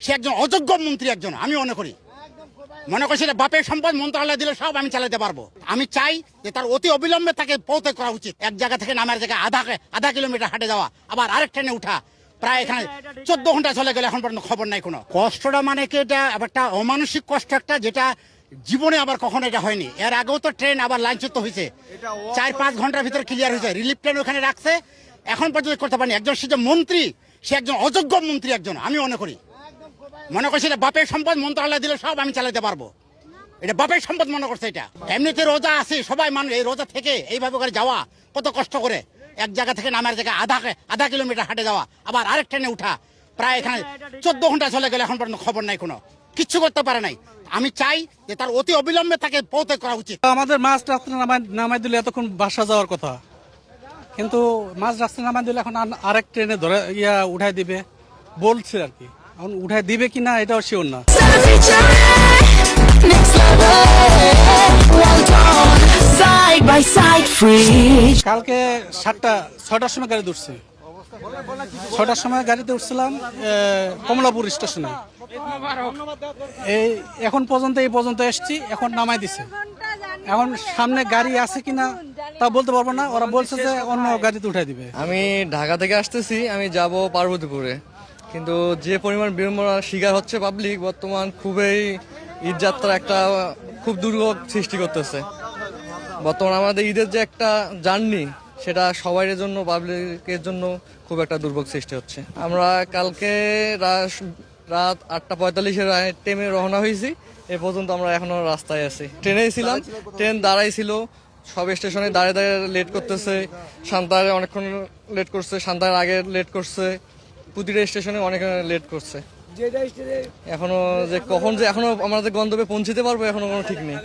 সে একজন অযোগ্য মন্ত্রী একজন, আমি মনে করি সেটা বাপের সম্পদ মন্ত্রণালয় দিলে সব আমি চালাতে পারবো। আমি চাই যে তার অতি অবিলম্বে তাকে পৌঁছে করা উচিত। এক জায়গা থেকে নামার জায়গায় আধা কিলোমিটার হাঁটে যাওয়া, আবার আরেক ট্রেনে উঠা, প্রায় এখানে 14 ঘন্টা চলে গেলে এখন পর্যন্ত খবর নাই কোনো। কষ্টটা মানে কি, এটা একটা অমানসিক কষ্ট একটা, যেটা জীবনে আবার কখনো এটা হয়নি। এর আগেও তো ট্রেন আবার লাইনচ্যুত হয়েছে, 4-5 ঘন্টার ভিতরে ক্লিয়ার হয়েছে। রিলিফ ট্রেন ওখানে রাখছে, এখন পর্যন্ত করতে পারেনি। একজন সে যে মন্ত্রী, সে একজন অযোগ্য মন্ত্রী একজন, আমি মনে করি সেটা বাপের সম্পদ মন্ত্রণালয় দিলে সব আমি চালাতে পারবো। এটা বাপের সম্পদ মনে করছে। এটা এমনিতে রোজা আছে, সবাই মানুষ এই রোজা থেকে এইভাবে করে যাওয়া কত কষ্ট করে, এক জায়গা থেকে নামার জায়গায় আধা কিলোমিটার হাঁটে যাওয়া, আবার আরেক ট্রেনে উঠা, প্রায় এখানে 14 ঘন্টা চলে গেলে এখন পর্যন্ত খবর নাই কোনো, কিচ্ছু করতে পারে নাই। আমি চাই যে তার অতি অবিলম্বে তাকে পৌঁছে করা উচিত। আমাদের মাছ রাস্তা নামাই দিলে এতক্ষণ বাসা যাওয়ার কথা, কিন্তু মাছ রাস্তা নামাই দিলে এখন আরেক ট্রেনে ধরে উঠাই দিবে বলছে আর কি। এখন উঠাই দিবে কিনা এটাও শিওর না। কালকে 6টার সময় গাড়ি উঠছে, 6টার সময় গাড়িতে উঠছিলাম কমলাপুর স্টেশনে। এখন এই পর্যন্ত এসছি, এখন নামাই দিছে। এখন সামনে গাড়ি আছে কিনা তা বলতে পারবো না, ওরা বলছে যে অন্য গাড়িতে উঠাই দিবে। আমি ঢাকা থেকে আসতেছি, আমি যাব পার্বতীপুরে, কিন্তু যে পরিমাণ বিড়ম্বনার শিকার হচ্ছে পাবলিক বর্তমান, খুবই ঈদযাত্রা একটা খুব দুর্ভোগ সৃষ্টি করতেছে। বর্তমান আমাদের ঈদের যে একটা জার্নি, সেটা সবার জন্য, পাবলিকের জন্য খুব একটা দুর্ভোগ সৃষ্টি হচ্ছে। আমরা কালকে রাত 8:45-এর ট্রেনে রওনা হয়েছি, এ পর্যন্ত আমরা এখনো রাস্তায় আছি। ট্রেনেই ছিলাম, ট্রেন দাঁড়াইছিল, সব স্টেশনে দাঁড়িয়ে লেট করতেছে। সান্তাহারে অনেকক্ষণ লেট করছে, সান্তাহার আগে লেট করছে, প্রতিটা স্টেশনে অনেক লেট করছে। এখনো যে কখন যে এখনো আমাদের গন্তব্যে পৌঁছতে পারবো এখনো কোনো ঠিক নেই।